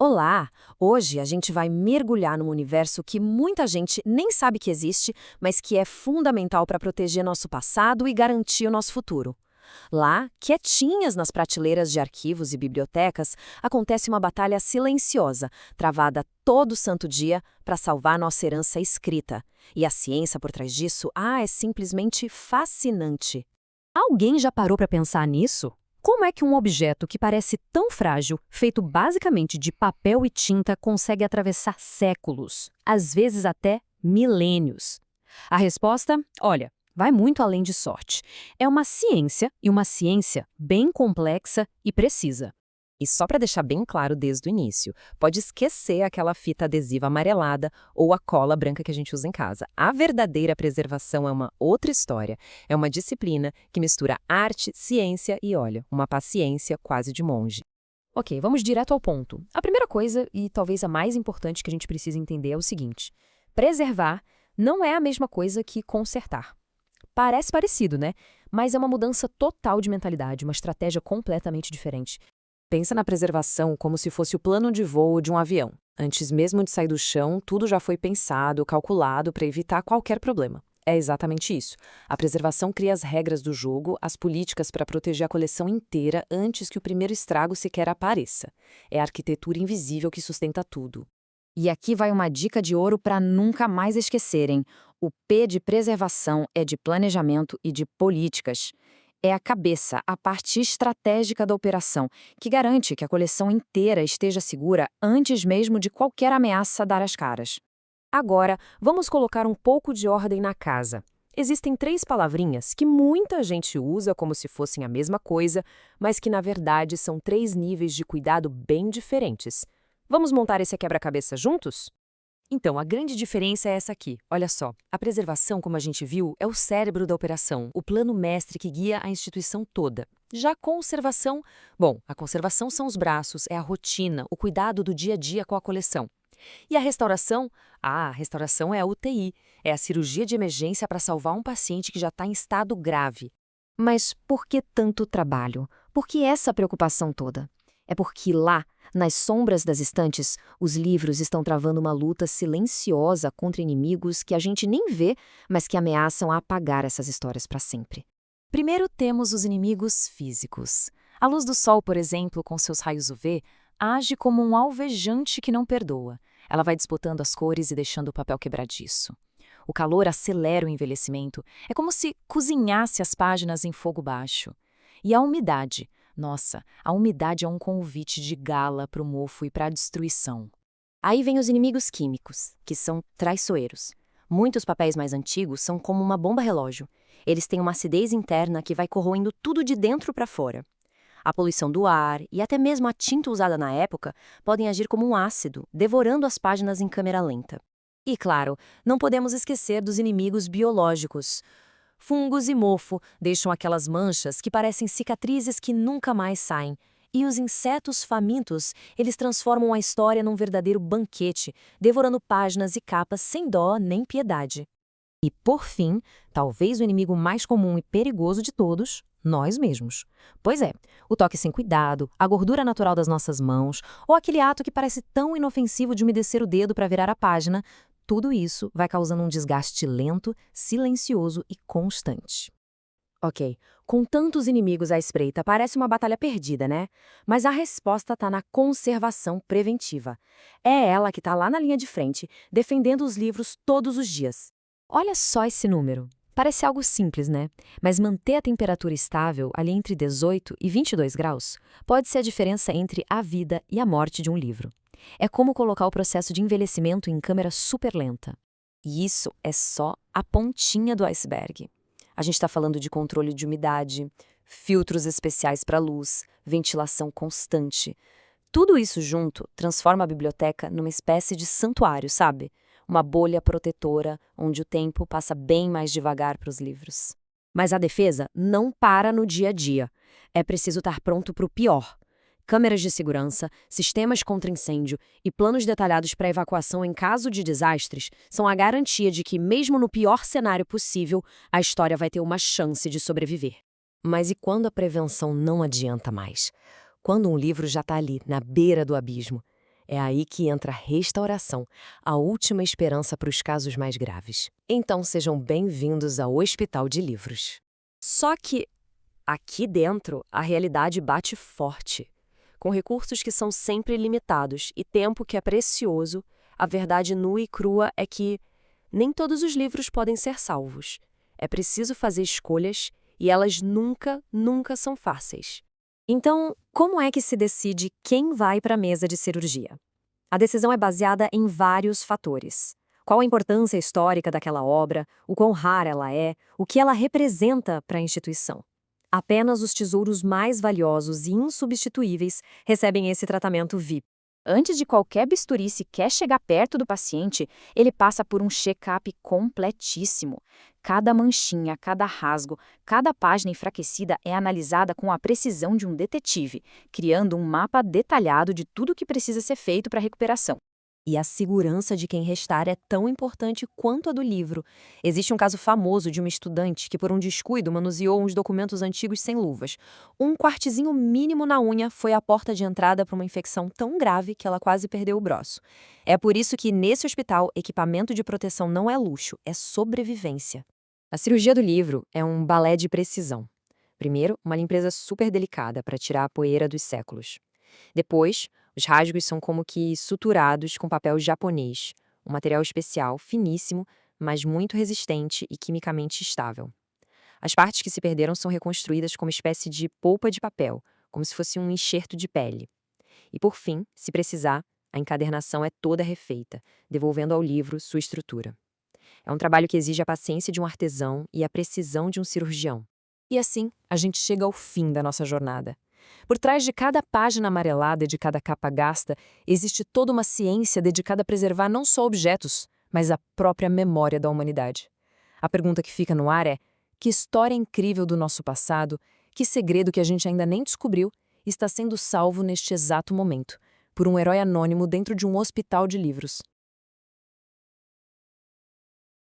Olá! Hoje a gente vai mergulhar num universo que muita gente nem sabe que existe, mas que é fundamental para proteger nosso passado e garantir o nosso futuro. Lá, quietinhas nas prateleiras de arquivos e bibliotecas, acontece uma batalha silenciosa, travada todo santo dia para salvar nossa herança escrita. E a ciência por trás disso, é simplesmente fascinante. Alguém já parou para pensar nisso? Como é que um objeto que parece tão frágil, feito basicamente de papel e tinta, consegue atravessar séculos, às vezes até milênios? A resposta, olha, vai muito além de sorte. É uma ciência, e uma ciência bem complexa e precisa. E só para deixar bem claro desde o início, pode esquecer aquela fita adesiva amarelada ou a cola branca que a gente usa em casa. A verdadeira preservação é uma outra história. É uma disciplina que mistura arte, ciência e, olha, uma paciência quase de monge. Ok, vamos direto ao ponto. A primeira coisa, e talvez a mais importante que a gente precisa entender é o seguinte: preservar não é a mesma coisa que consertar. Parece parecido, né? Mas é uma mudança total de mentalidade, uma estratégia completamente diferente. Pensa na preservação como se fosse o plano de voo de um avião. Antes mesmo de sair do chão, tudo já foi pensado, calculado para evitar qualquer problema. É exatamente isso. A preservação cria as regras do jogo, as políticas para proteger a coleção inteira antes que o primeiro estrago sequer apareça. É a arquitetura invisível que sustenta tudo. E aqui vai uma dica de ouro para nunca mais esquecerem. O P de preservação é de planejamento e de políticas. É a cabeça, a parte estratégica da operação, que garante que a coleção inteira esteja segura antes mesmo de qualquer ameaça dar as caras. Agora, vamos colocar um pouco de ordem na casa. Existem 3 palavrinhas que muita gente usa como se fossem a mesma coisa, mas que na verdade são 3 níveis de cuidado bem diferentes. Vamos montar esse quebra-cabeça juntos? Então, a grande diferença é essa aqui. Olha só, a preservação, como a gente viu, é o cérebro da operação, o plano mestre que guia a instituição toda. Já a conservação, bom, a conservação são os braços, é a rotina, o cuidado do dia a dia com a coleção. E a restauração? A restauração é a UTI, é a cirurgia de emergência para salvar um paciente que já está em estado grave. Mas por que tanto trabalho? Por que essa preocupação toda? É porque lá, nas sombras das estantes, os livros estão travando uma luta silenciosa contra inimigos que a gente nem vê, mas que ameaçam a apagar essas histórias para sempre. Primeiro temos os inimigos físicos. A luz do sol, por exemplo, com seus raios UV, age como um alvejante que não perdoa. Ela vai disputando as cores e deixando o papel quebradiço. O calor acelera o envelhecimento. É como se cozinhasse as páginas em fogo baixo. E a umidade? Nossa, a umidade é um convite de gala para o mofo e para a destruição. Aí vem os inimigos químicos, que são traiçoeiros. Muitos papéis mais antigos são como uma bomba-relógio. Eles têm uma acidez interna que vai corroendo tudo de dentro para fora. A poluição do ar e até mesmo a tinta usada na época podem agir como um ácido, devorando as páginas em câmera lenta. E claro, não podemos esquecer dos inimigos biológicos. Fungos e mofo deixam aquelas manchas que parecem cicatrizes que nunca mais saem. E os insetos famintos, eles transformam a história num verdadeiro banquete, devorando páginas e capas sem dó nem piedade. E, por fim, talvez o inimigo mais comum e perigoso de todos, nós mesmos. Pois é, o toque sem cuidado, a gordura natural das nossas mãos, ou aquele ato que parece tão inofensivo de umedecer o dedo para virar a página, tudo isso vai causando um desgaste lento, silencioso e constante. Ok, com tantos inimigos à espreita, parece uma batalha perdida, né? Mas a resposta está na conservação preventiva. É ela que está lá na linha de frente, defendendo os livros todos os dias. Olha só esse número. Parece algo simples, né? Mas manter a temperatura estável, ali entre 18 e 22 graus, pode ser a diferença entre a vida e a morte de um livro. É como colocar o processo de envelhecimento em câmera super lenta. E isso é só a pontinha do iceberg. A gente está falando de controle de umidade, filtros especiais para luz, ventilação constante. Tudo isso junto transforma a biblioteca numa espécie de santuário, sabe? Uma bolha protetora onde o tempo passa bem mais devagar para os livros. Mas a defesa não para no dia a dia. É preciso estar pronto para o pior. Câmeras de segurança, sistemas contra incêndio e planos detalhados para evacuação em caso de desastres são a garantia de que, mesmo no pior cenário possível, a história vai ter uma chance de sobreviver. Mas e quando a prevenção não adianta mais? Quando um livro já está ali, na beira do abismo? É aí que entra a restauração, a última esperança para os casos mais graves. Então sejam bem-vindos ao Hospital de Livros. Só que, aqui dentro, a realidade bate forte. Com recursos que são sempre limitados e tempo que é precioso, a verdade nua e crua é que nem todos os livros podem ser salvos. É preciso fazer escolhas e elas nunca, nunca são fáceis. Então, como é que se decide quem vai para a mesa de cirurgia? A decisão é baseada em vários fatores. Qual a importância histórica daquela obra, o quão rara ela é, o que ela representa para a instituição. Apenas os tesouros mais valiosos e insubstituíveis recebem esse tratamento VIP. Antes de qualquer bisturi sequer chegar perto do paciente, ele passa por um check-up completíssimo. Cada manchinha, cada rasgo, cada página enfraquecida é analisada com a precisão de um detetive, criando um mapa detalhado de tudo o que precisa ser feito para a recuperação. E a segurança de quem restar é tão importante quanto a do livro. Existe um caso famoso de uma estudante que, por um descuido, manuseou uns documentos antigos sem luvas. Um quartezinho mínimo na unha foi a porta de entrada para uma infecção tão grave que ela quase perdeu o braço. É por isso que, nesse hospital, equipamento de proteção não é luxo, é sobrevivência. A cirurgia do livro é um balé de precisão. Primeiro, uma limpeza super delicada para tirar a poeira dos séculos. Depois, os rasgos são como que suturados com papel japonês, um material especial, finíssimo, mas muito resistente e quimicamente estável. As partes que se perderam são reconstruídas como espécie de polpa de papel, como se fosse um enxerto de pele. E por fim, se precisar, a encadernação é toda refeita, devolvendo ao livro sua estrutura. É um trabalho que exige a paciência de um artesão e a precisão de um cirurgião. E assim, a gente chega ao fim da nossa jornada. Por trás de cada página amarelada e de cada capa gasta, existe toda uma ciência dedicada a preservar não só objetos, mas a própria memória da humanidade. A pergunta que fica no ar é: que história incrível do nosso passado, que segredo que a gente ainda nem descobriu, está sendo salvo neste exato momento, por um herói anônimo dentro de um hospital de livros?